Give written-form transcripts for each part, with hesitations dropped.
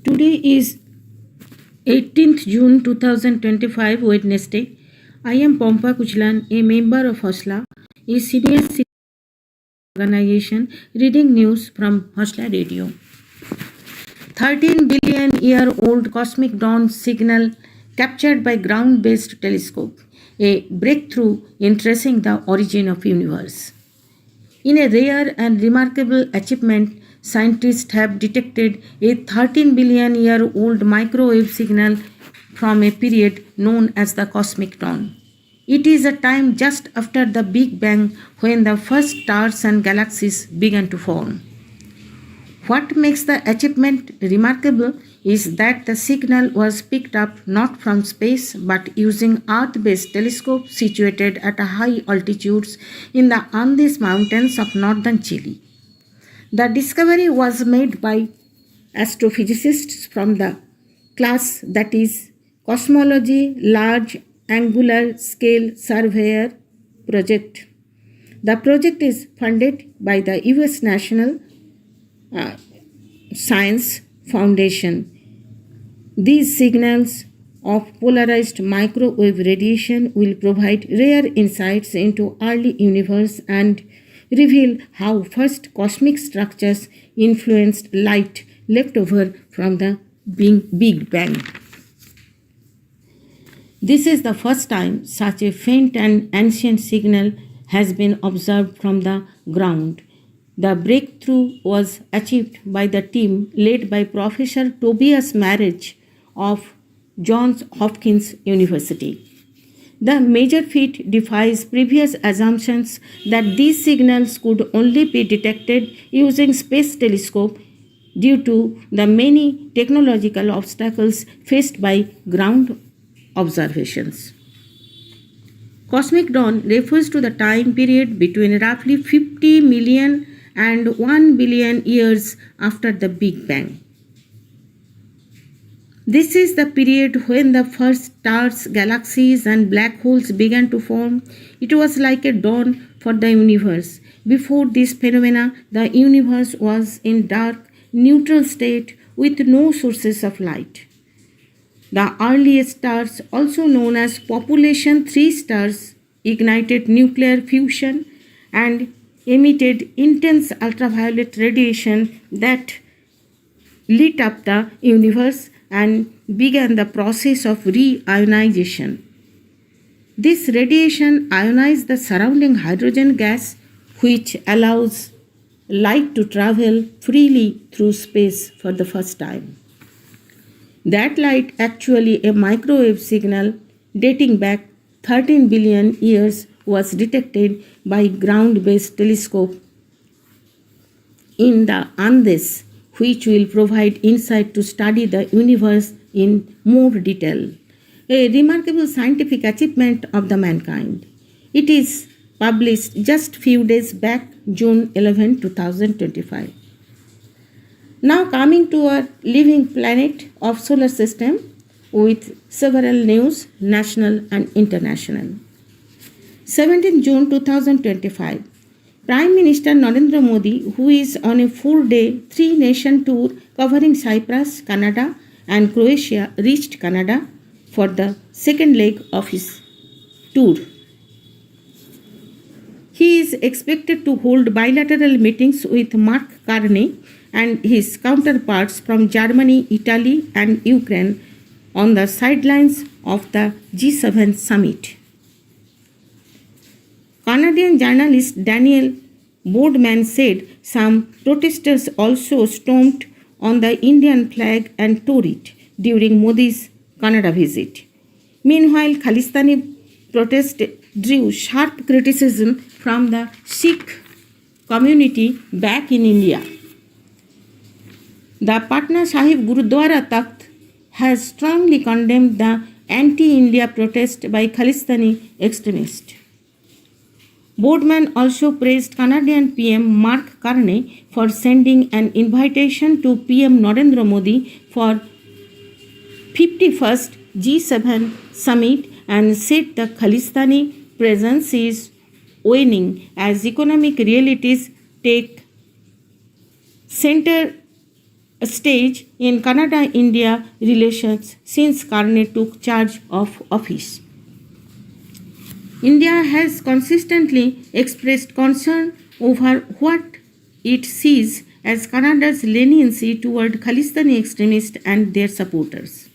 Today is 18th June 2025, Wednesday. I am Pampa Kuchlan, a member of Hosla, a senior citizen organization, reading news from Hosla Radio. 13 billion year old cosmic dawn signal captured by ground-based telescope, a breakthrough in tracing the origin of universe. In a rare and remarkable achievement, scientists have detected a 13 billion year old microwave signal from a period known as the cosmic dawn. It is a time just after the Big Bang when the first stars and galaxies began to form. What makes the achievement remarkable is that the signal was picked up not from space but using Earth-based telescopes situated at high altitudes in the Andes Mountains of northern Chile. The discovery was made by astrophysicists from the class that is Cosmology Large Angular Scale Surveyor project. The project is funded by the US National Science Foundation. These signals of polarized microwave radiation will provide rare insights into early universe and reveal how first cosmic structures influenced light left over from the Big Bang. This is the first time such a faint and ancient signal has been observed from the ground. The breakthrough was achieved by the team led by Professor Tobias Marriage of Johns Hopkins University. The major feat defies previous assumptions that these signals could only be detected using space telescope due to the many technological obstacles faced by ground observations. Cosmic dawn refers to the time period between roughly 50 million and 1 billion years after the Big Bang. This is the period when the first stars, galaxies, and black holes began to form. It was like a dawn for the universe. Before this phenomena, the universe was in dark, neutral state with no sources of light. The earliest stars, also known as population 3 stars, ignited nuclear fusion and emitted intense ultraviolet radiation that lit up the universe and began the process of reionization. This radiation ionized the surrounding hydrogen gas, which allows light to travel freely through space for the first time. That light, actually a microwave signal dating back 13 billion years, was detected by ground-based telescope in the Andes, which will provide insight to study the universe in more detail. A remarkable scientific achievement of the mankind. It is published just few days back, June 11, 2025. Now coming to our living planet of solar system with several news, national and international. 17 June 2025. Prime Minister Narendra Modi, who is on a 4-day, 3-nation tour covering Cyprus, Canada, and Croatia, reached Canada for the second leg of his tour. He is expected to hold bilateral meetings with Mark Carney and his counterparts from Germany, Italy, and Ukraine on the sidelines of the G7 summit. Canadian journalist Daniel Boardman said some protesters also stomped on the Indian flag and tore it during Modi's Canada visit. Meanwhile, Khalistani protest drew sharp criticism from the Sikh community back in India. The Patna Sahib Gurudwara Takht has strongly condemned the anti-India protest by Khalistani extremists. Boardman also praised Canadian PM Mark Carney for sending an invitation to PM Narendra Modi for 51st G7 summit and said the Khalistani presence is waning as economic realities take center stage in Canada-India relations since Carney took charge of office. India has consistently expressed concern over what it sees as Canada's leniency toward Khalistani extremists and their supporters.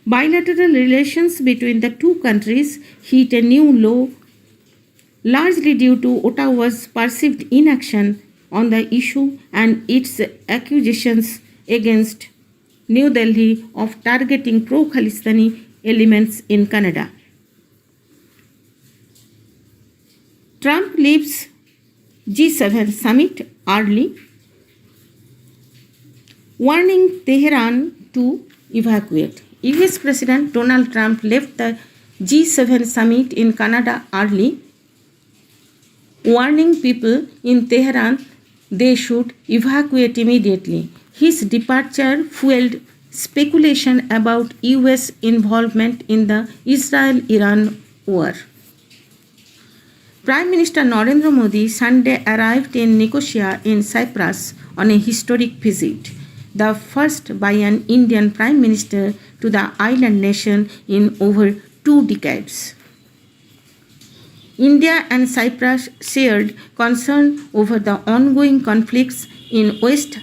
Bilateral relations between the two countries hit a new low, largely due to Ottawa's perceived inaction on the issue and its accusations against New Delhi of targeting pro-Khalistani elements in Canada. Trump leaves G7 summit early, warning Tehran to evacuate. US President Donald Trump left the G7 summit in Canada early, warning people in Tehran they should evacuate immediately. His departure fueled speculation about US involvement in the Israel-Iran war. Prime Minister Narendra Modi Sunday arrived in Nicosia in Cyprus on a historic visit, the first by an Indian Prime Minister to the island nation in over 2 decades. India and Cyprus shared concern over the ongoing conflicts in West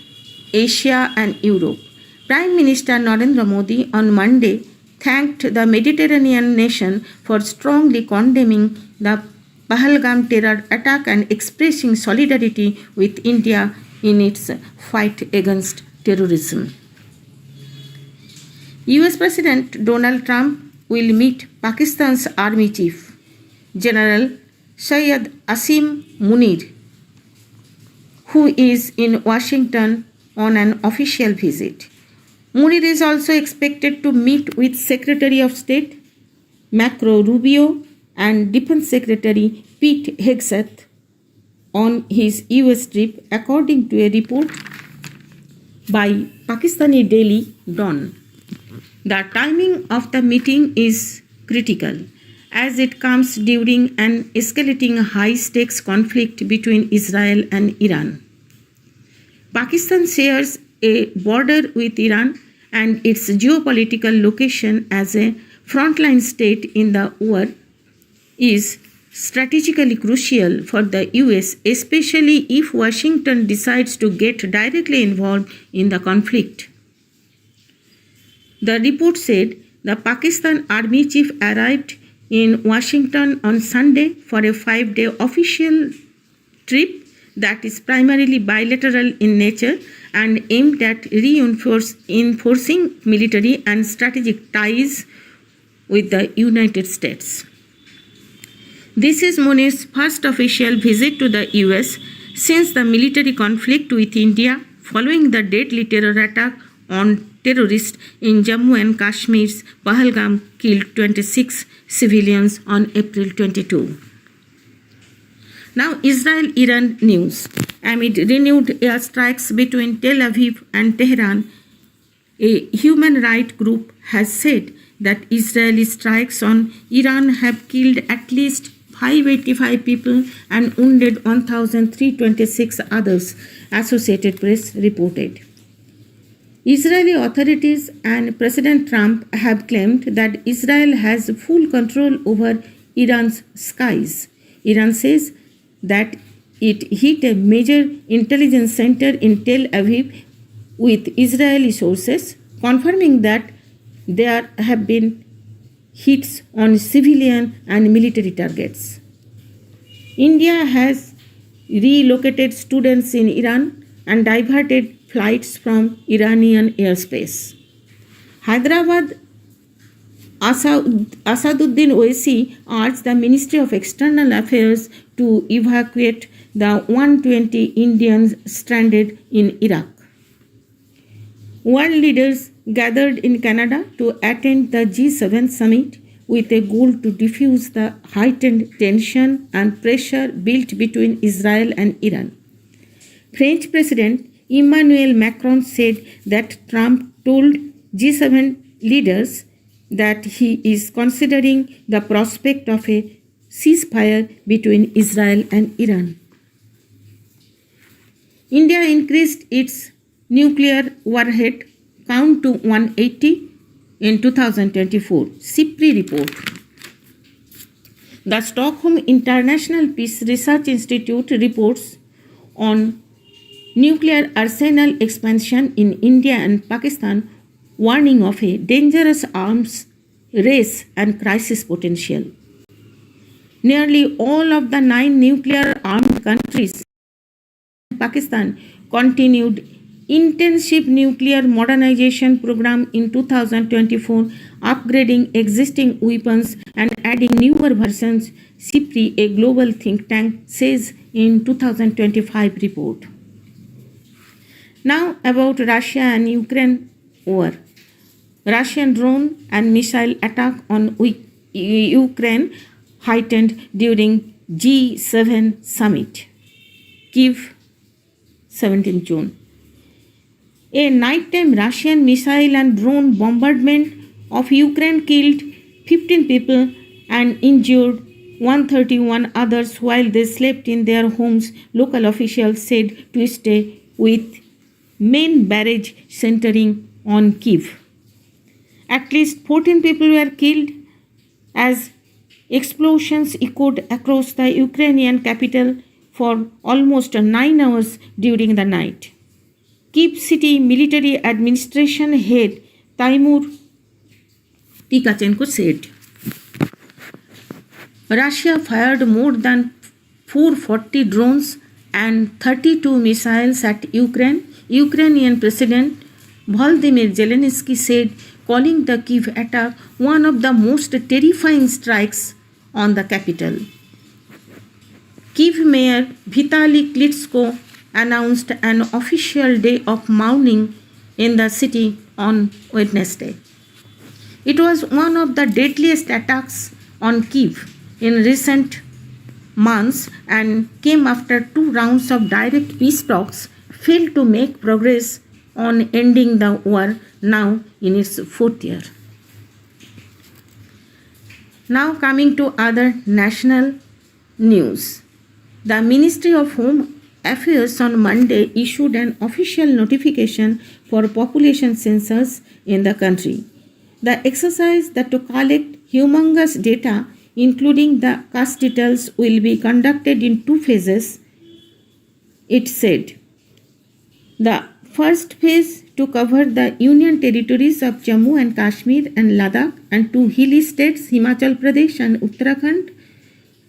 Asia and Europe. Prime Minister Narendra Modi on Monday thanked the Mediterranean nation for strongly condemning the Pahalgam terror attack and expressing solidarity with India in its fight against terrorism. US President Donald Trump will meet Pakistan's Army Chief, General Syed Asim Munir, who is in Washington on an official visit. Munir is also expected to meet with Secretary of State Marco Rubio and Defense Secretary Pete Hegseth on his US trip, according to a report by Pakistani Daily Dawn. The timing of the meeting is critical, as it comes during an escalating high-stakes conflict between Israel and Iran. Pakistan shares a border with Iran, and its geopolitical location as a frontline state in the war is strategically crucial for the US, especially if Washington decides to get directly involved in the conflict. The report said the Pakistan Army Chief arrived in Washington on Sunday for a 5-day official trip that is primarily bilateral in nature and aimed at reinforcing military and strategic ties with the United States. This is Munir's first official visit to the US since the military conflict with India following the deadly terror attack on terrorists in Jammu and Kashmir's Pahalgam killed 26 civilians on April 22. Now Israel-Iran news. Amid renewed airstrikes between Tel Aviv and Tehran, a human rights group has said that Israeli strikes on Iran have killed at least 585 people and wounded 1,326 others, Associated Press reported. Israeli authorities and President Trump have claimed that Israel has full control over Iran's skies. Iran says that it hit a major intelligence center in Tel Aviv with Israeli sources, confirming that there have been hits on civilian and military targets. India has relocated students in Iran and diverted flights from Iranian airspace. Hyderabad Asaduddin Owaisi urged the Ministry of External Affairs to evacuate the 120 Indians stranded in Iraq. World leaders gathered in Canada to attend the G7 summit with a goal to diffuse the heightened tension and pressure built between Israel and Iran. French President Emmanuel Macron said that Trump told G7 leaders that he is considering the prospect of a ceasefire between Israel and Iran. India increased its nuclear warhead count to 180 in 2024. SIPRI report. The Stockholm International Peace Research Institute reports on nuclear arsenal expansion in India and Pakistan, warning of a dangerous arms race and crisis potential. Nearly all of the 9 nuclear armed countries in Pakistan continued intensive nuclear modernization program in 2024, upgrading existing weapons and adding newer versions, SIPRI, a global think tank, says in 2025 report. Now about Russia and Ukraine war. Russian drone and missile attack on Ukraine heightened during G7 summit. Kyiv, 17 June. A nighttime Russian missile and drone bombardment of Ukraine killed 15 people and injured 131 others while they slept in their homes, local officials said Tuesday, with main barrage centering on Kyiv. At least 14 people were killed as explosions echoed across the Ukrainian capital for almost 9 hours during the night. Kyiv city military administration head Taimur Tikachenko said. Russia fired more than 440 drones and 32 missiles at Ukraine. Ukrainian President Volodymyr Zelensky said, calling the Kyiv attack one of the most terrifying strikes on the capital. Kyiv Mayor Vitaly Klitschko announced an official day of mourning in the city on Wednesday. It was one of the deadliest attacks on Kyiv in recent months and came after 2 rounds of direct peace talks failed to make progress on ending the war, now in its 4th year. Now coming to other national news. The Ministry of Home Affairs on Monday issued an official notification for population census in the country. The exercise that to collect humongous data, including the caste details, will be conducted in 2 phases, it said. The first phase to cover the union territories of Jammu and Kashmir and Ladakh and 2 hilly states, Himachal Pradesh and Uttarakhand,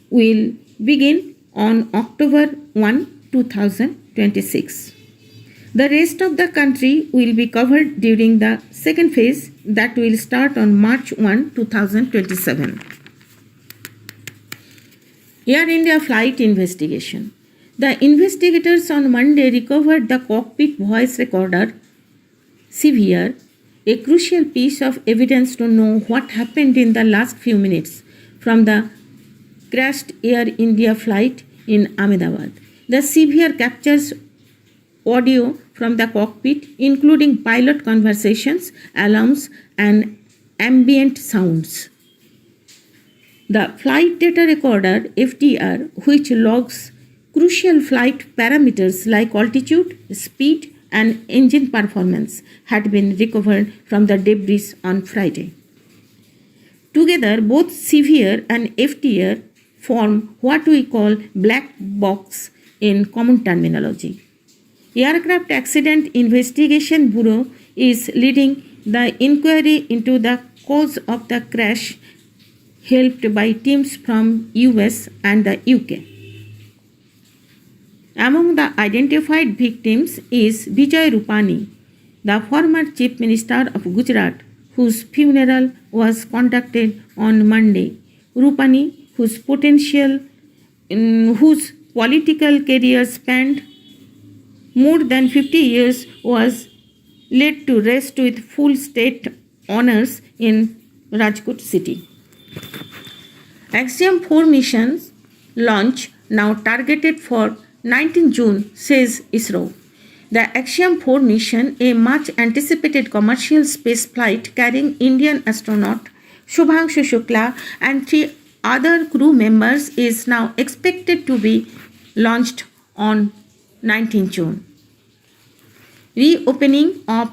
will begin on October 1, 2026. The rest of the country will be covered during the second phase that will start on March 1, 2027. Air India flight investigation. The investigators on Monday recovered the cockpit voice recorder, CVR, a crucial piece of evidence to know what happened in the last few minutes from the crashed Air India flight in Ahmedabad. The CVR captures audio from the cockpit, including pilot conversations, alarms, and ambient sounds. The flight data recorder, FDR, which logs crucial flight parameters like altitude, speed, and engine performance, had been recovered from the debris on Friday. Together, both CVR and FDR form what we call black box in common terminology. Aircraft Accident Investigation Bureau is leading the inquiry into the cause of the crash, helped by teams from US and the UK. Among the identified victims is Vijay Rupani, the former Chief Minister of Gujarat, whose funeral was conducted on Monday. Rupani, whose political career spanned more than 50 years, was laid to rest with full state honors in Rajkot city. Axiom 4 missions launch now targeted for 19 June, says ISRO. The Axiom 4 mission, a much anticipated commercial space flight carrying Indian astronaut Shubhanshu Shukla and 3 other crew members, is now expected to be launched on 19 June. reopening of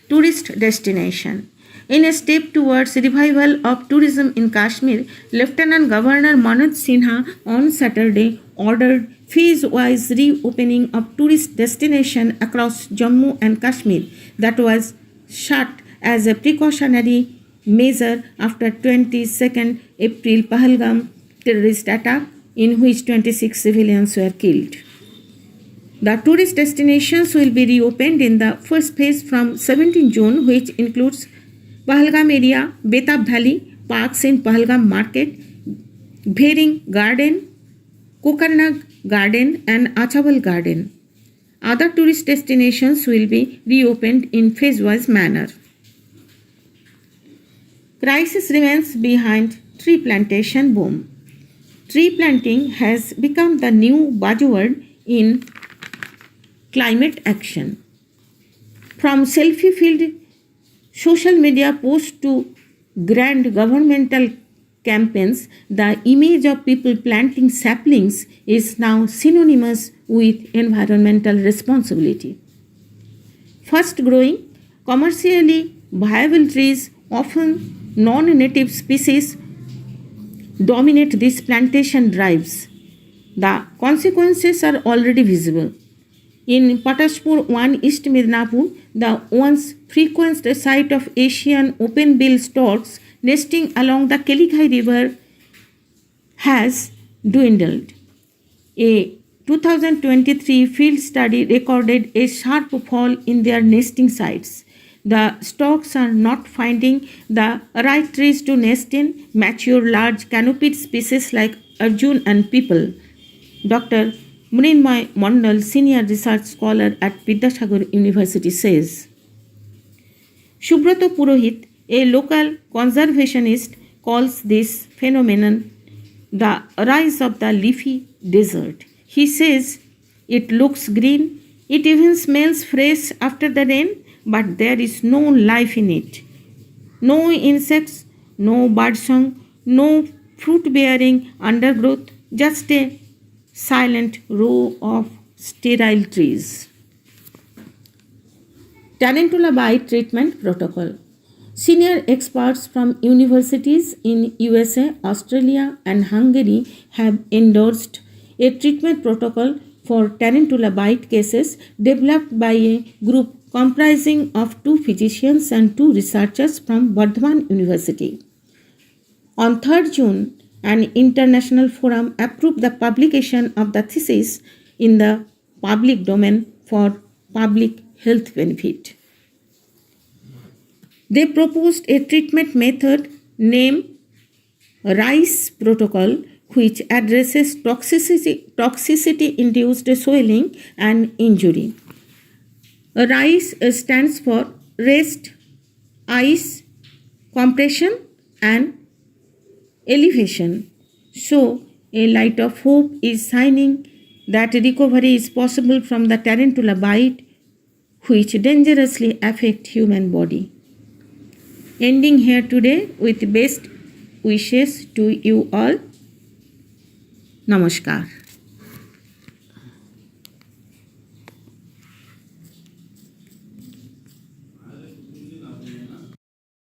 tourist destination. In a step towards revival of tourism in Kashmir, Lieutenant Governor Manoj Sinha on Saturday ordered phase-wise reopening of tourist destination across Jammu and Kashmir that was shut as a precautionary measure after 22nd April Pahalgam terrorist attack in which 26 civilians were killed. The tourist destinations will be reopened in the first phase from 17 June, which includes Pahalgam area, Betab Valley, parks in Pahalgam Market, Bhering Garden, Kokarnag Garden and Achabal Garden. Other tourist destinations will be reopened in phase-wise manner. Crisis remains behind tree plantation boom. Tree planting has become the new buzzword in climate action. From selfie-filled social media posts to grand governmental campaigns, the image of people planting saplings is now synonymous with environmental responsibility. Fast-growing, commercially viable trees, often non-native species, dominate these plantation drives. The consequences are already visible. In Patashpur 1 East Midnapur, the once frequent site of Asian open-bill storks nesting along the Kelighai River has dwindled. A 2023 field study recorded a sharp fall in their nesting sites. The storks are not finding the right trees to nest in, mature large canopied species like Arjun and people. Dr. Mrinmoy Mondal, senior research scholar at Vidyasagar University, says. Subroto Purohit, a local conservationist, calls this phenomenon the rise of the leafy desert. He says it looks green, it even smells fresh after the rain, but there is no life in it. No insects, no birdsong, no fruit-bearing undergrowth, just a silent row of sterile trees. Tarantula bite treatment protocol. Senior experts from universities in USA, Australia and Hungary have endorsed a treatment protocol for tarantula bite cases developed by a group comprising of 2 physicians and 2 researchers from Bardhaman University. On 3rd June, an international forum approved the publication of the thesis in the public domain for public health benefit. They proposed a treatment method named RICE protocol, which addresses toxicity-induced swelling and injury. RICE stands for rest, ice, compression and elevation. So, a light of hope is shining that recovery is possible from the tarantula bite, which dangerously affect human body. Ending here today with best wishes to you all. Namaskar.